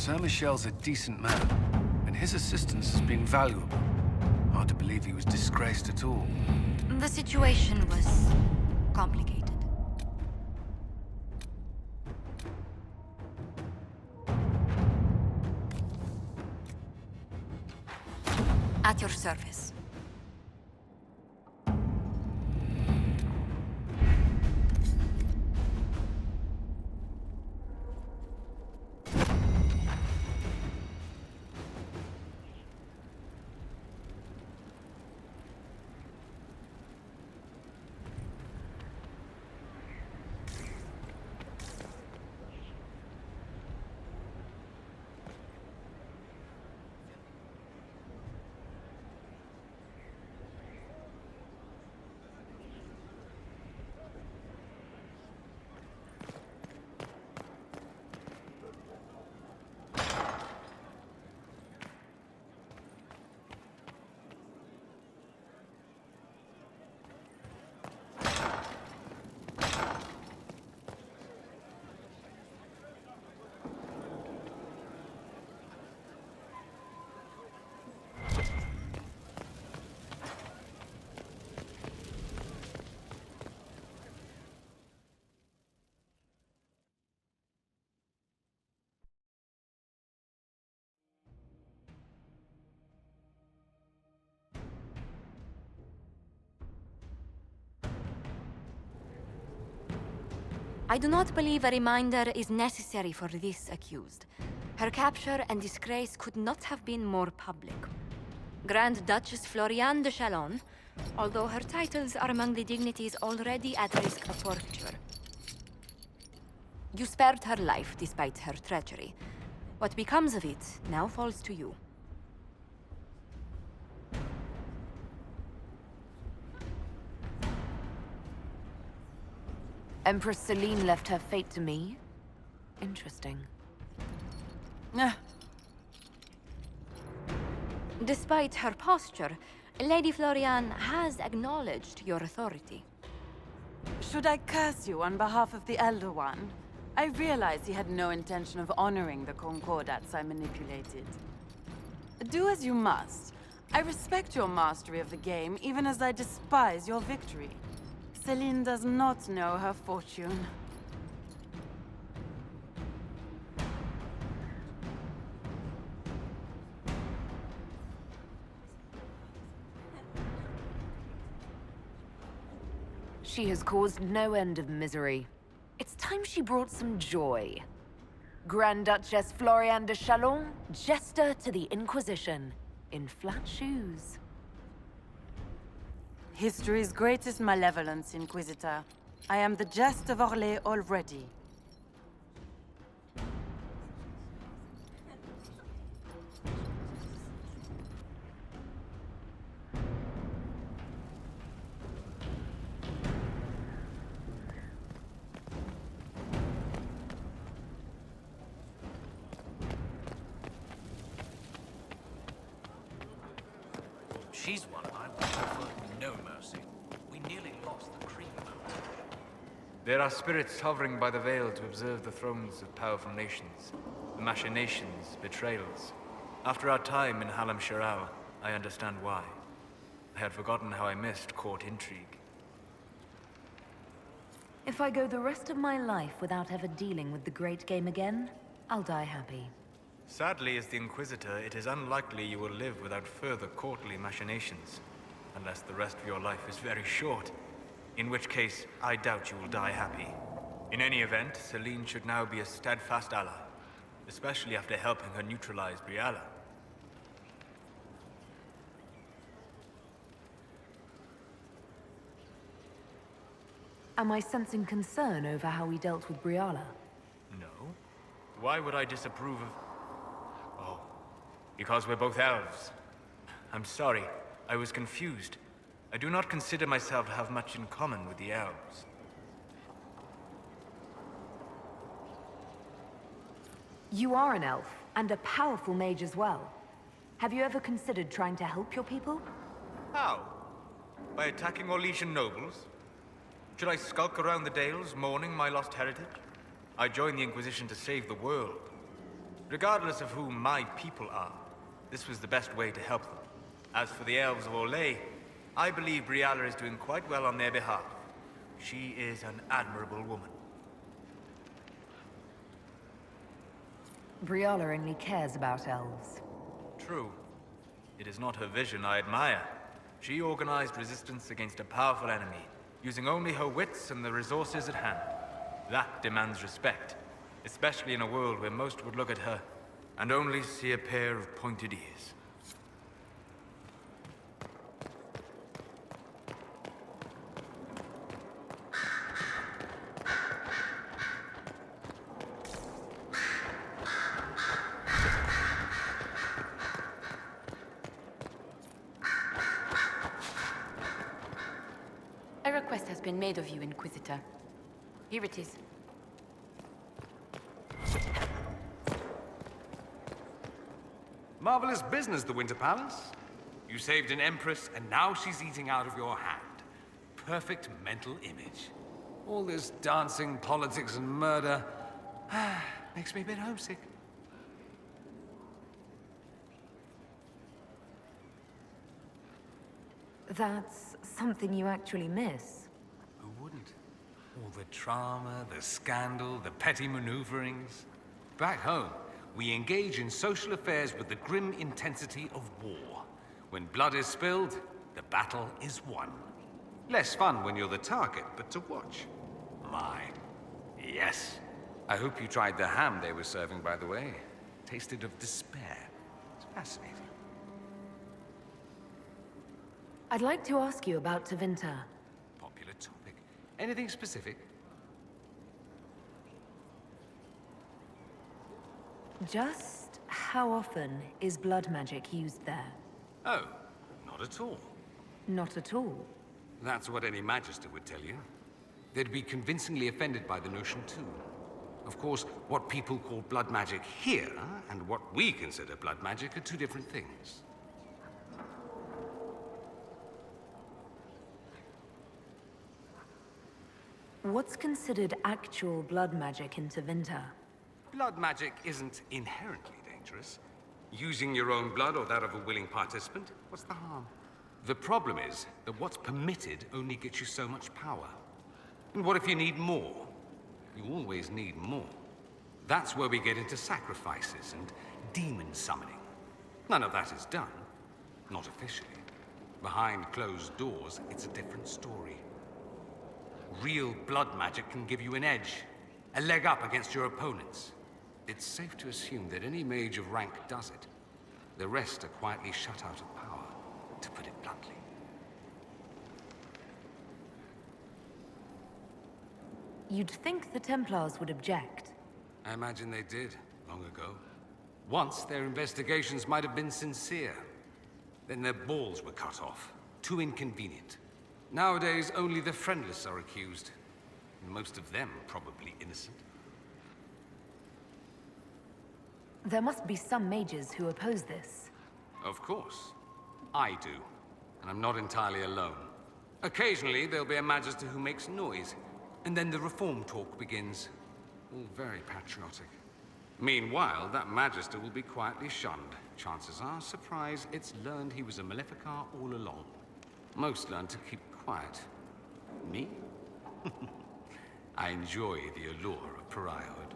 Sir Michel's a decent man, and his assistance has been valuable. Hard to believe he was disgraced at all. The situation was complicated. At your service. I do not believe a reminder is necessary for this accused. Her capture and disgrace could not have been more public. Grand Duchess Floriane de Chalon, although her titles are among the dignities already at risk of forfeiture. You spared her life despite her treachery. What becomes of it now falls to you. Empress Celine left her fate to me? Interesting. Despite her posture, Lady Floriane has acknowledged your authority. Should I curse you on behalf of the Elder One? I realize he had no intention of honoring the concordats I manipulated. Do as you must. I respect your mastery of the game, even as I despise your victory. Celine does not know her fortune. She has caused no end of misery. It's time she brought some joy. Grand Duchess Floriane de Chalon, jester to the Inquisition, in flat shoes. History's greatest malevolence, Inquisitor. I am the jest of Orlais already. She's one I will offer no mercy. We nearly lost the cream mountain. There are spirits hovering by the veil to observe the thrones of powerful nations, the machinations, betrayals. After our time in Halam Shiral, I understand why. I had forgotten how I missed court intrigue. If I go the rest of my life without ever dealing with the Great Game again, I'll die happy. Sadly, as the Inquisitor, it is unlikely you will live without further courtly machinations. Unless the rest of your life is very short. In which case, I doubt you will die happy. In any event, Celine should now be a steadfast ally. Especially after helping her neutralize Briala. Am I sensing concern over how we dealt with Briala? No. Why would I disapprove of... Oh, because we're both elves. I'm sorry, I was confused. I do not consider myself to have much in common with the elves. You are an elf, and a powerful mage as well. Have you ever considered trying to help your people? How? By attacking Orlesian nobles? Should I skulk around the Dales, mourning my lost heritage? I joined the Inquisition to save the world. Regardless of who my people are, this was the best way to help them. As for the elves of Orlais, I believe Briala is doing quite well on their behalf. She is an admirable woman. Briala only cares about elves. True. It is not her vision I admire. She organized resistance against a powerful enemy, using only her wits and the resources at hand. That demands respect, especially in a world where most would look at her and only see a pair of pointed ears. A request has been made of you, Inquisitor. Here it is. Marvelous business, the Winter Palace. You saved an empress, and now she's eating out of your hand. Perfect mental image. All this dancing, politics, and murder makes me a bit homesick. That's something you actually miss. Who wouldn't? All the drama, the scandal, the petty maneuverings. Back home, we engage in social affairs with the grim intensity of war. When blood is spilled, the battle is won. Less fun when you're the target, but to watch. My, yes. I hope you tried the ham they were serving, by the way. Tasted of despair. It's fascinating. I'd like to ask you about Tevinter. Popular topic. Anything specific? Just how often is blood magic used there? Oh, not at all. Not at all. That's what any Magister would tell you. They'd be convincingly offended by the notion, too. Of course, what people call blood magic here, and what we consider blood magic, are two different things. What's considered actual blood magic in Tevinter? Blood magic isn't inherently dangerous. Using your own blood or that of a willing participant, what's the harm? The problem is that what's permitted only gets you so much power. And what if you need more? You always need more. That's where we get into sacrifices and demon summoning. None of that is done. Not officially. Behind closed doors, it's a different story. Real blood magic can give you an edge, a leg up against your opponents. It's safe to assume that any mage of rank does it. The rest are quietly shut out of power, to put it bluntly. You'd think the Templars would object. I imagine they did, long ago. Once, their investigations might have been sincere. Then their balls were cut off. Too inconvenient. Nowadays, only the friendless are accused. Most of them probably innocent. There must be some mages who oppose this. Of course. I do. And I'm not entirely alone. Occasionally, there'll be a Magister who makes noise. And then the reform talk begins. All very patriotic. Meanwhile, that Magister will be quietly shunned. Chances are, surprise, it's learned he was a Maleficar all along. Most learn to keep quiet. Me? I enjoy the allure of pariahhood.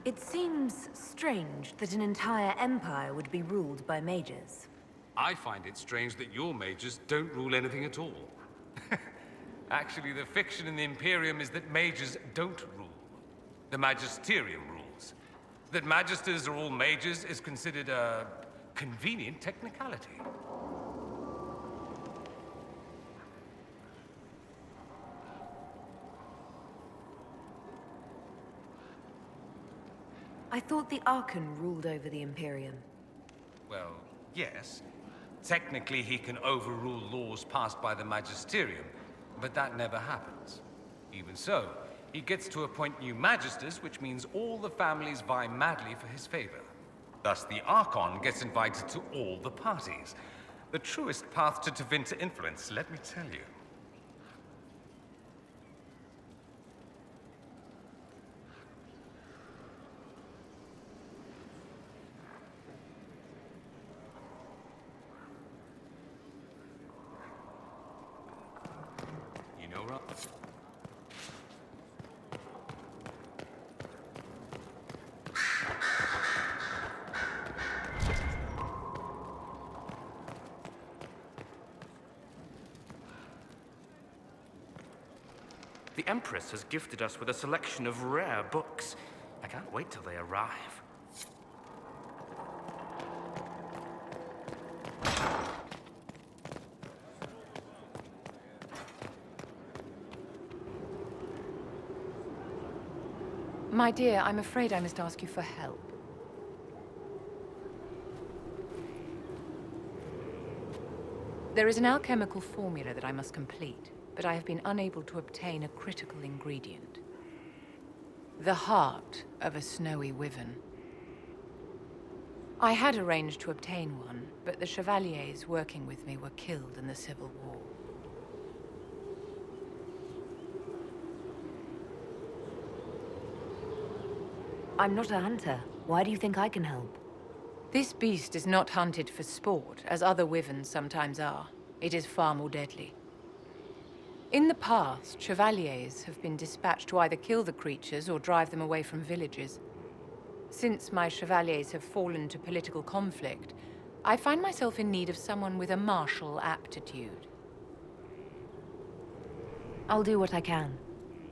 It seems strange that an entire empire would be ruled by mages. I find it strange that your mages don't rule anything at all. Actually, the fiction in the Imperium is that mages don't rule. The Magisterium rules. That Magisters are all mages is considered a convenient technicality. I thought the Archon ruled over the Imperium. Well, yes. Technically, he can overrule laws passed by the Magisterium, but that never happens. Even so, he gets to appoint new Magisters, which means all the families vie madly for his favor. Thus, the Archon gets invited to all the parties. The truest path to Tevinter influence, let me tell you. The Empress has gifted us with a selection of rare books. I can't wait till they arrive. My dear, I'm afraid I must ask you for help. There is an alchemical formula that I must complete, but I have been unable to obtain a critical ingredient. The heart of a snowy wyvern. I had arranged to obtain one, but the chevaliers working with me were killed in the Civil War. I'm not a hunter. Why do you think I can help? This beast is not hunted for sport, as other wyverns sometimes are. It is far more deadly. In the past, chevaliers have been dispatched to either kill the creatures or drive them away from villages. Since my chevaliers have fallen to political conflict, I find myself in need of someone with a martial aptitude. I'll do what I can.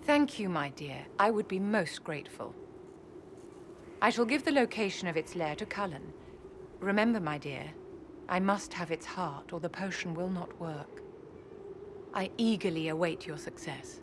Thank you, my dear. I would be most grateful. I shall give the location of its lair to Cullen. Remember, my dear, I must have its heart, or the potion will not work. I eagerly await your success.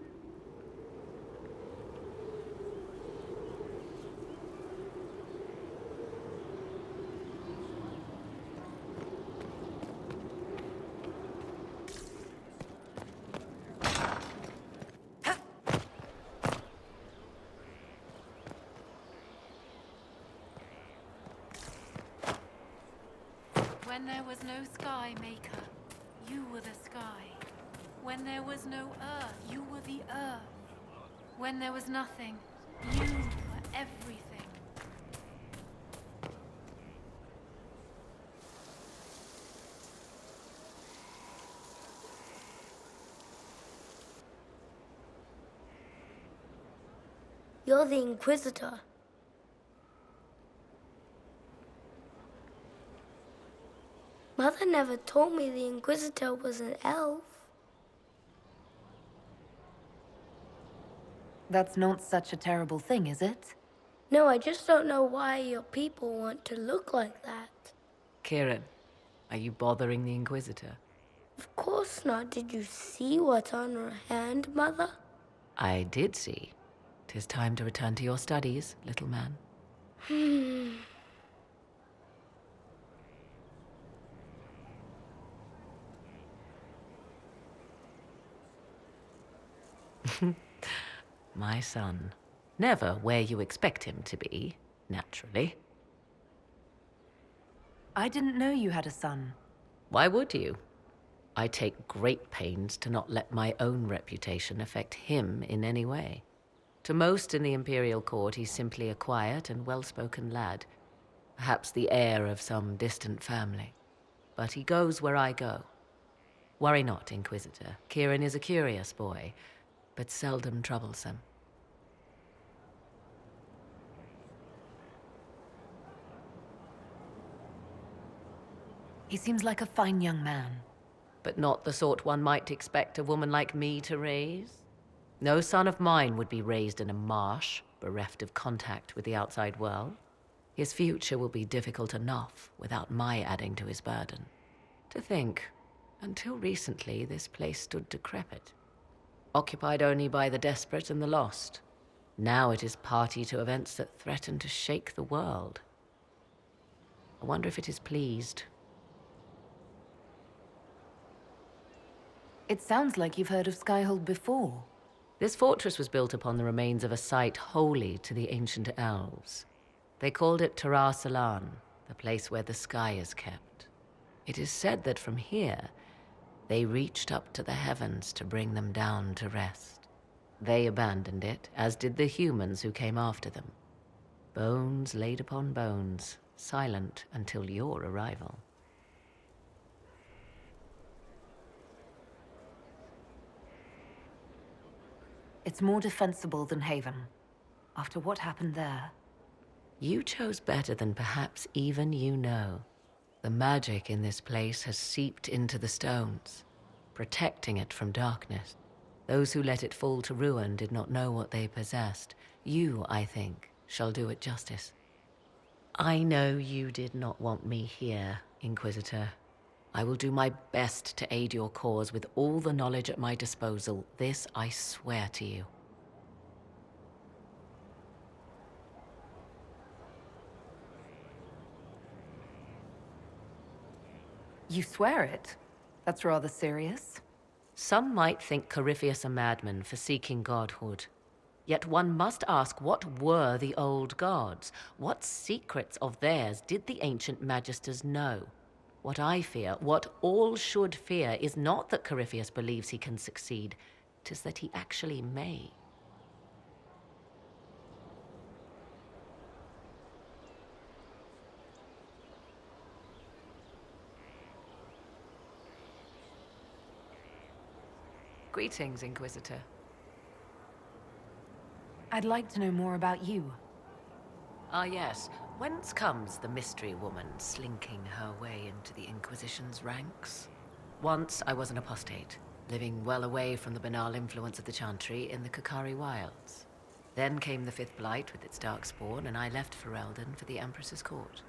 When there was no sky, Maker, you were the sky. When there was no earth, you were the earth. When there was nothing, you were everything. You're the Inquisitor. Mother never told me the Inquisitor was an elf. That's not such a terrible thing, is it? No, I just don't know why your people want to look like that. Kieran, are you bothering the Inquisitor? Of course not. Did you see what's on her hand, Mother? I did see. 'Tis time to return to your studies, little man. My son. Never where you expect him to be, naturally. I didn't know you had a son. Why would you? I take great pains to not let my own reputation affect him in any way. To most in the Imperial Court, he's simply a quiet and well-spoken lad. Perhaps the heir of some distant family. But he goes where I go. Worry not, Inquisitor. Kieran is a curious boy, but seldom troublesome. He seems like a fine young man. But not the sort one might expect a woman like me to raise. No son of mine would be raised in a marsh, bereft of contact with the outside world. His future will be difficult enough without my adding to his burden. To think, until recently, this place stood decrepit, occupied only by the desperate and the lost. Now it is party to events that threaten to shake the world. I wonder if it is pleased. It sounds like you've heard of Skyhold before. This fortress was built upon the remains of a site holy to the ancient elves. They called it Tarar Salan, the place where the sky is kept. It is said that from here, they reached up to the heavens to bring them down to rest. They abandoned it, as did the humans who came after them. Bones laid upon bones, silent until your arrival. It's more defensible than Haven. After what happened there. You chose better than perhaps even you know. The magic in this place has seeped into the stones, protecting it from darkness. Those who let it fall to ruin did not know what they possessed. You, I think, shall do it justice. I know you did not want me here, Inquisitor. I will do my best to aid your cause with all the knowledge at my disposal. This I swear to you. You swear it? That's rather serious. Some might think Corypheus a madman for seeking godhood. Yet one must ask, what were the old gods? What secrets of theirs did the ancient magisters know? What I fear, what all should fear, is not that Corypheus believes he can succeed. 'Tis that he actually may. Greetings, Inquisitor. I'd like to know more about you. Ah, yes. Whence comes the mystery woman slinking her way into the Inquisition's ranks? Once I was an apostate, living well away from the banal influence of the Chantry in the Kakari Wilds. Then came the Fifth Blight with its darkspawn, and I left Ferelden for the Empress's court.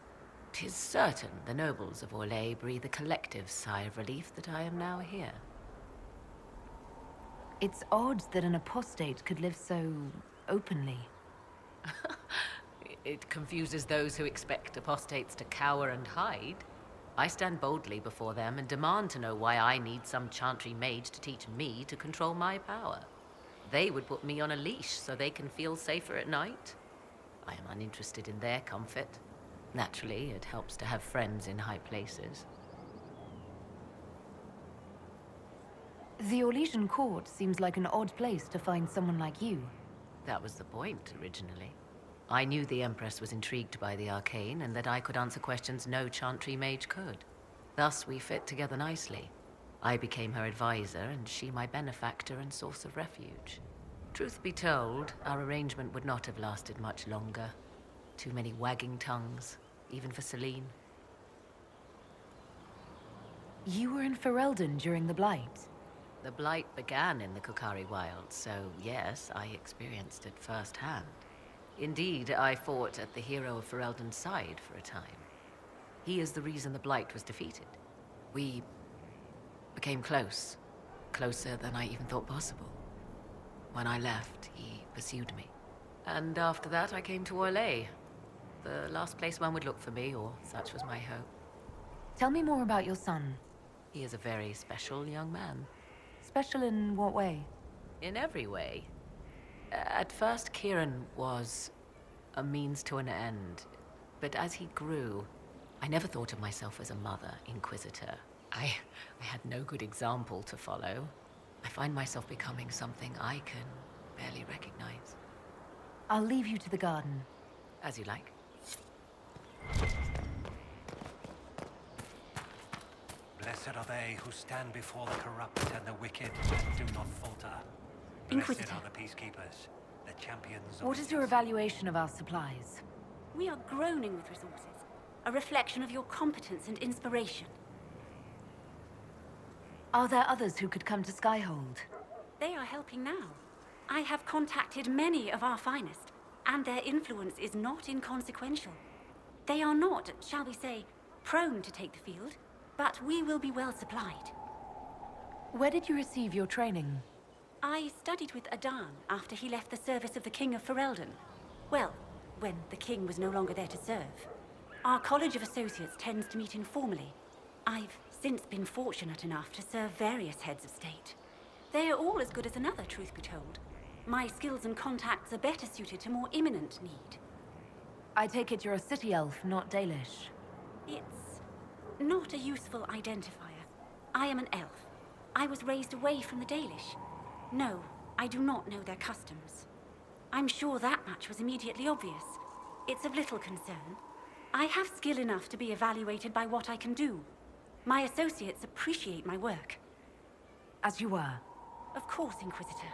'Tis certain the nobles of Orlais breathe a collective sigh of relief that I am now here. It's odd that an apostate could live so openly. It confuses those who expect apostates to cower and hide. I stand boldly before them and demand to know why I need some Chantry mage to teach me to control my power. They would put me on a leash so they can feel safer at night. I am uninterested in their comfort. Naturally, it helps to have friends in high places. The Orlesian court seems like an odd place to find someone like you. That was the point, originally. I knew the Empress was intrigued by the arcane, and that I could answer questions no Chantry mage could. Thus, we fit together nicely. I became her advisor, and she my benefactor and source of refuge. Truth be told, our arrangement would not have lasted much longer. Too many wagging tongues, even for Celine. You were in Ferelden during the Blight. The Blight began in the Kakari Wilds, so yes, I experienced it firsthand. Indeed, I fought at the hero of Ferelden's side for a time. He is the reason the Blight was defeated. We became close. Closer than I even thought possible. When I left, he pursued me. And after that, I came to Orlais. The last place one would look for me, or such was my hope. Tell me more about your son. He is a very special young man. Special in what way? In every way. At first, Kieran was a means to an end. But as he grew, I never thought of myself as a mother, Inquisitor. I had no good example to follow. I find myself becoming something I can barely recognize. I'll leave you to the garden. As you like. Blessed are they who stand before the corrupt and the wicked. Do not falter. Blessed Inquisitor. are the peacekeepers, the champions of What is your evaluation of our supplies? We are groaning with resources, a reflection of your competence and inspiration. Are there others who could come to Skyhold? They are helping now. I have contacted many of our finest, and their influence is not inconsequential. They are not, shall we say, prone to take the field, but we will be well supplied. Where did you receive your training? I studied with Adan after he left the service of the King of Ferelden. Well, when the King was no longer there to serve. Our College of Associates tends to meet informally. I've since been fortunate enough to serve various heads of state. They are all as good as another, truth be told. My skills and contacts are better suited to more imminent need. I take it you're a city elf, not Dalish. It's not a useful identifier. I am an elf. I was raised away from the Dalish. No, I do not know their customs. I'm sure that much was immediately obvious. It's of little concern. I have skill enough to be evaluated by what I can do. My associates appreciate my work. As you were. Of course, Inquisitor.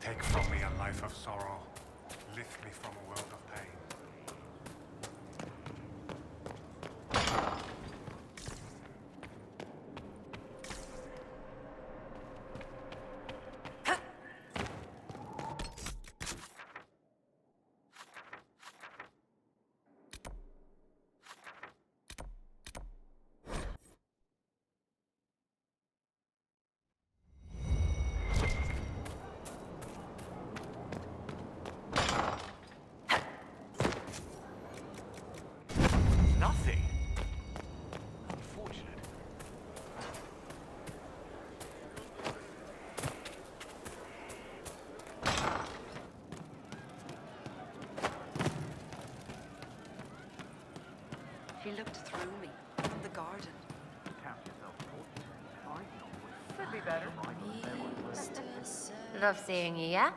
Take from me a life of sorrow. Lift me from a world of pain. Nothing. Unfortunate. He looked through me, from the garden. Could be better. Love seeing you, yeah?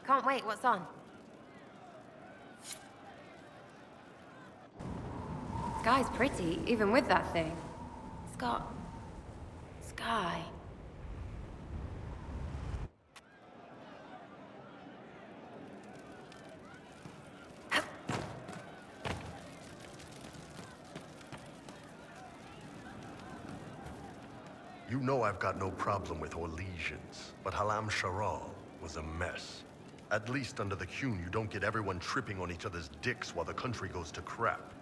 Can't wait, what's on? Sky's pretty, even with that thing. It's got... sky. You know I've got no problem with Orlesians, but Halam Sharal was a mess. At least under the Qun, you don't get everyone tripping on each other's dicks while the country goes to crap.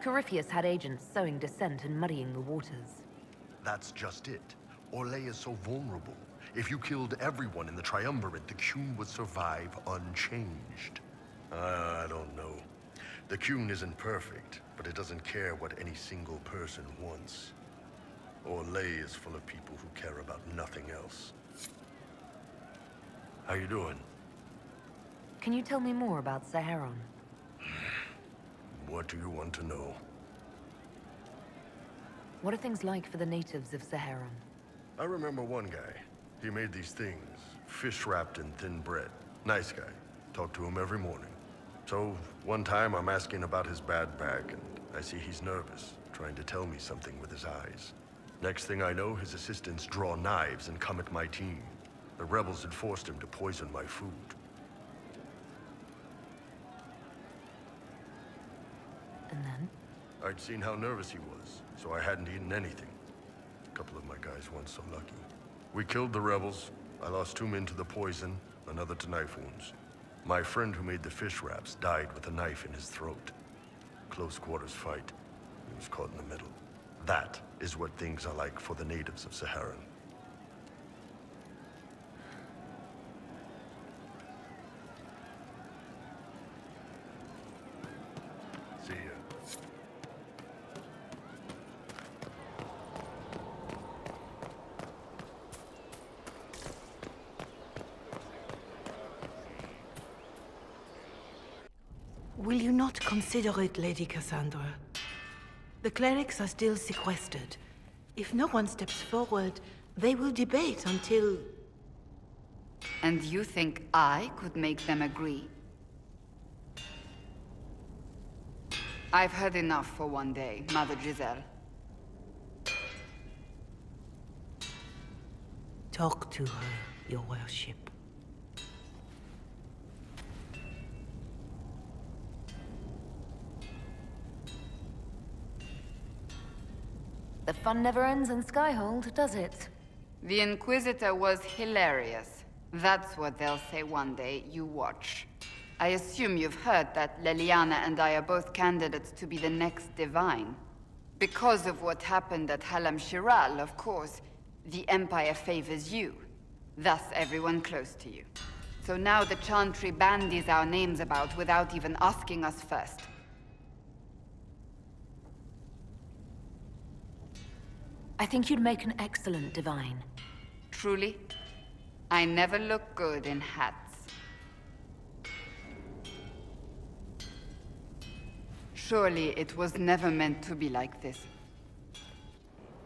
Corypheus had agents sowing dissent and muddying the waters. That's just it. Orlais is so vulnerable. If you killed everyone in the Triumvirate, the Qun would survive unchanged. I don't know. The Qun isn't perfect, but it doesn't care what any single person wants. Orlais is full of people who care about nothing else. How you doing? Can you tell me more about Saharon? What do you want to know? What are things like for the natives of Saharon? I remember one guy. He made these things, fish wrapped in thin bread. Nice guy. Talk to him every morning. So, one time I'm asking about his bad back, and I see he's nervous, trying to tell me something with his eyes. Next thing I know, his assistants draw knives and come at my team. The rebels had forced him to poison my food. And then? I'd seen how nervous he was, so I hadn't eaten anything. A couple of my guys weren't so lucky. We killed the rebels. I lost 2 men to the poison, another to knife wounds. My friend who made the fish wraps died with a knife in his throat. Close quarters fight. He was caught in the middle. That is what things are like for the natives of Saharan. See ya. Will you not consider it, Lady Cassandra? The clerics are still sequestered. If no one steps forward, they will debate until... And you think I could make them agree? I've heard enough for one day, Mother Giselle. Talk to her, your worship. The fun never ends in Skyhold, does it? The Inquisitor was hilarious. That's what they'll say one day, you watch. I assume you've heard that Leliana and I are both candidates to be the next Divine. Because of what happened at Halam Shiral, of course, the Empire favors you. Thus everyone close to you. So now the Chantry bandies our names about without even asking us first. I think you'd make an excellent Divine. Truly? I never look good in hats. Surely it was never meant to be like this.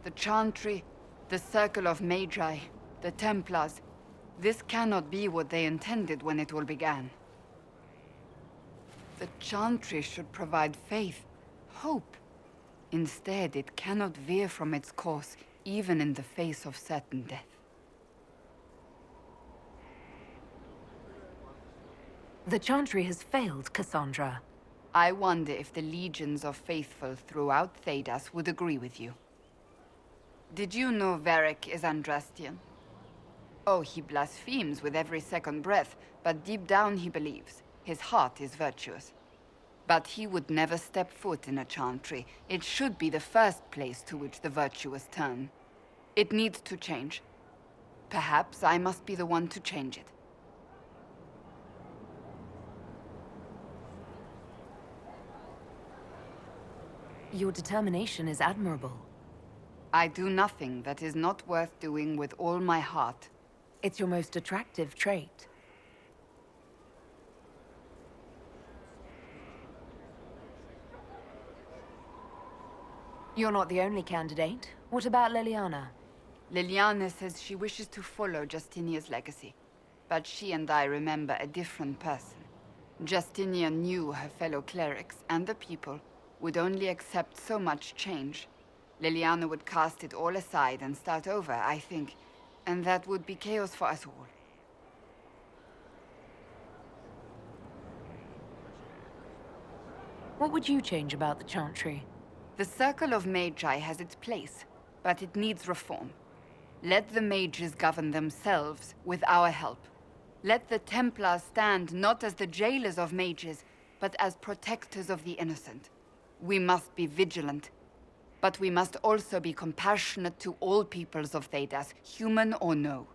The Chantry, the Circle of Magi, the Templars. This cannot be what they intended when it all began. The Chantry should provide faith, hope. Instead, it cannot veer from its course, even in the face of certain death. The Chantry has failed, Cassandra. I wonder if the legions of faithful throughout Thedas would agree with you. Did you know Varric is Andrastian? Oh, he blasphemes with every second breath, but deep down he believes. His heart is virtuous. But he would never step foot in a Chantry. It should be the first place to which the virtuous turn. It needs to change. Perhaps I must be the one to change it. Your determination is admirable. I do nothing that is not worth doing with all my heart. It's your most attractive trait. You're not the only candidate. What about Liliana? Liliana says she wishes to follow Justinia's legacy. But she and I remember a different person. Justinia knew her fellow clerics and the people would only accept so much change. Liliana would cast it all aside and start over, I think. And that would be chaos for us all. What would you change about the Chantry? The Circle of Magi has its place, but it needs reform. Let the mages govern themselves with our help. Let the Templars stand not as the jailers of mages, but as protectors of the innocent. We must be vigilant, but we must also be compassionate to all peoples of Thedas, human or no.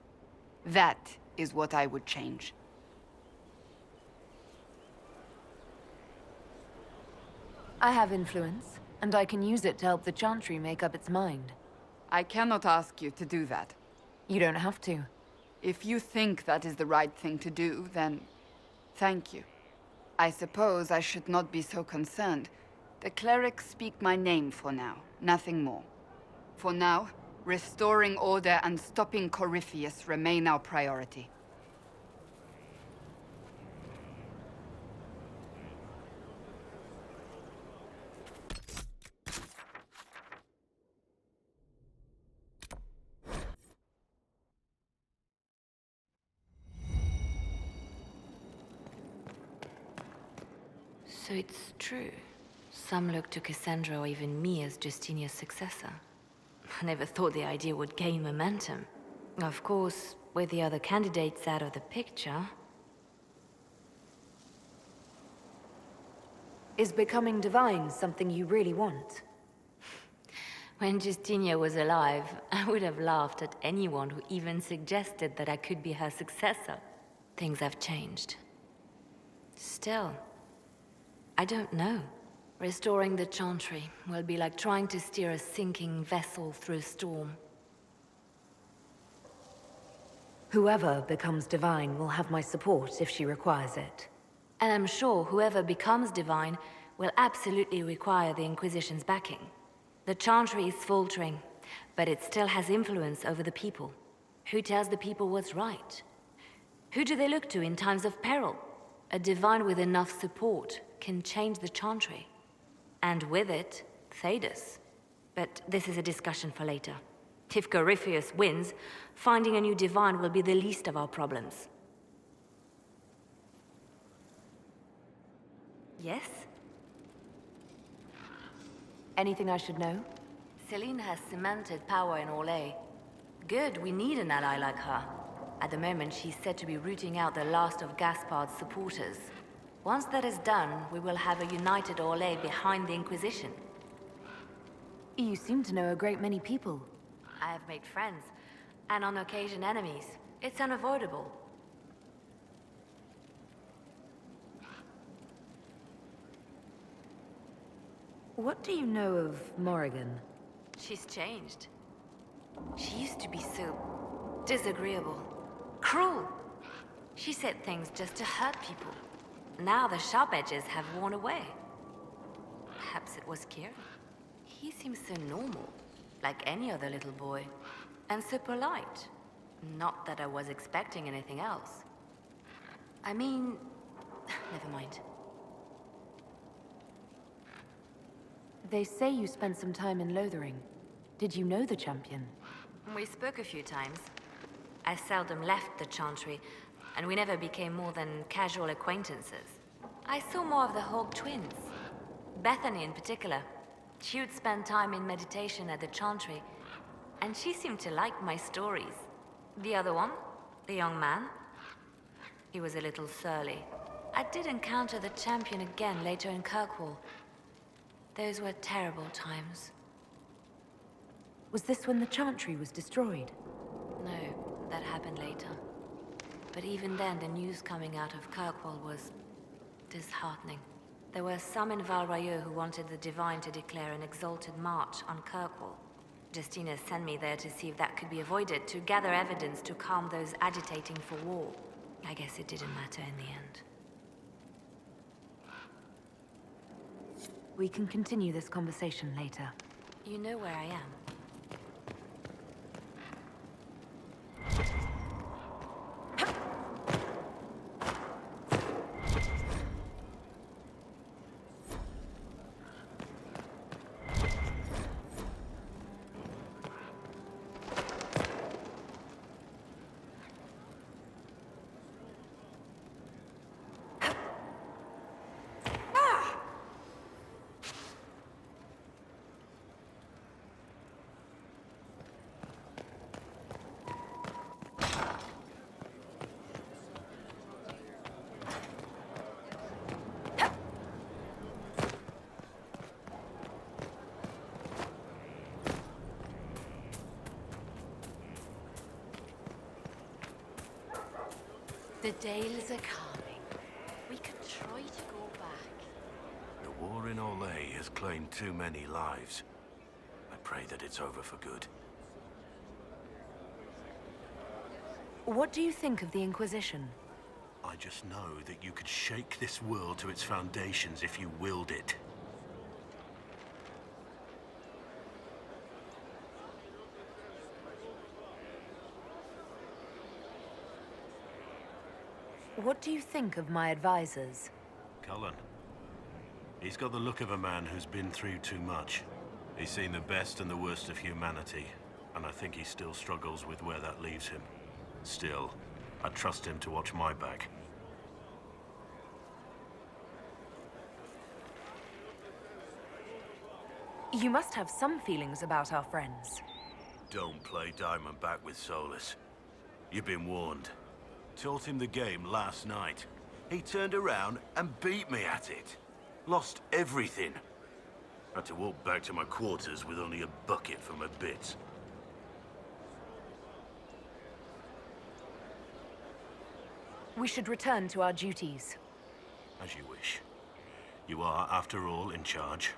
That is what I would change. I have influence, and I can use it to help the Chantry make up its mind. I cannot ask you to do that. You don't have to. If you think that is the right thing to do, then thank you. I suppose I should not be so concerned. The clerics speak my name for now, nothing more. For now, restoring order and stopping Corypheus remain our priority. So it's true. Some look to Cassandra or even me as Justinia's successor. I never thought the idea would gain momentum. Of course, with the other candidates out of the picture... Is becoming divine something you really want? When Justinia was alive, I would have laughed at anyone who even suggested that I could be her successor. Things have changed. Still, I don't know. Restoring the Chantry will be like trying to steer a sinking vessel through a storm. Whoever becomes divine will have my support if she requires it. And I'm sure whoever becomes divine will absolutely require the Inquisition's backing. The Chantry is faltering, but it still has influence over the people. Who tells the people what's right? Who do they look to in times of peril? A divine with enough support can change the Chantry. And with it, Thedas. But this is a discussion for later. If Corypheus wins, finding a new divine will be the least of our problems. Yes? Anything I should know? Celine has cemented power in Orlais. Good, we need an ally like her. At the moment, she's said to be rooting out the last of Gaspard's supporters. Once that is done, we will have a united Orlais behind the Inquisition. You seem to know a great many people. I have made friends, and on occasion enemies. It's unavoidable. What do you know of Morrigan? She's changed. She used to be so disagreeable, cruel. She said things just to hurt people. Now the sharp edges have worn away. Perhaps it was Kieran. He seems so normal. like any other little boy. And so polite. Not that I was expecting anything else. I mean... never mind. They say you spent some time in Lothering. Did you know the champion? We spoke a few times. I seldom left the Chantry, and we never became more than casual acquaintances. I saw more of the Hawk twins. Bethany in particular. She would spend time in meditation at the Chantry, and she seemed to like my stories. The other one, the young man, he was a little surly. I did encounter the champion again later in Kirkwall. Those were terrible times. Was this when the Chantry was destroyed? No, that happened later. But even then, the news coming out of Kirkwall was disheartening. There were some in Val Royeaux who wanted the Divine to declare an exalted march on Kirkwall. Justina sent me there to see if that could be avoided, to gather evidence to calm those agitating for war. I guess it didn't matter in the end. We can continue this conversation later. You know where I am. The Dales are coming. We could try to go back. The war in Olay has claimed too many lives. I pray that it's over for good. What do you think of the Inquisition? I just know that you could shake this world to its foundations if you willed it. What do you think of my advisors? Cullen. He's got the look of a man who's been through too much. He's seen the best and the worst of humanity, and I think he still struggles with where that leaves him. Still, I trust him to watch my back. You must have some feelings about our friends. Don't play Diamondback with Solus. You've been warned. Taught him the game last night. He turned around and beat me at it. Lost everything. Had to walk back to my quarters with only a bucket for my bits. We should return to our duties. As you wish. You are, after all, in charge.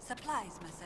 Supplies, monsieur.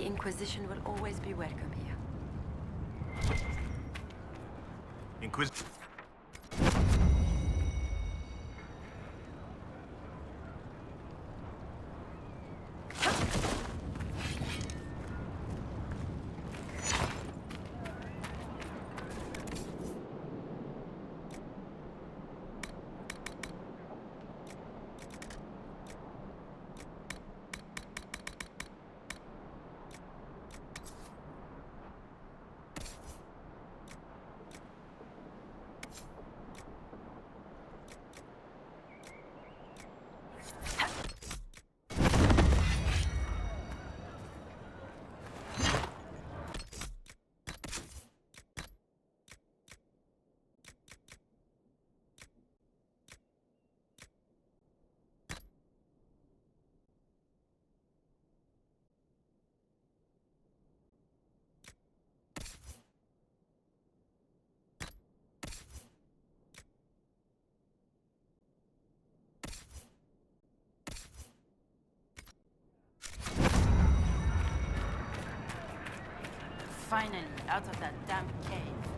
Inquisition will always be welcome here. Inquisition. Finally, out of that damn cave.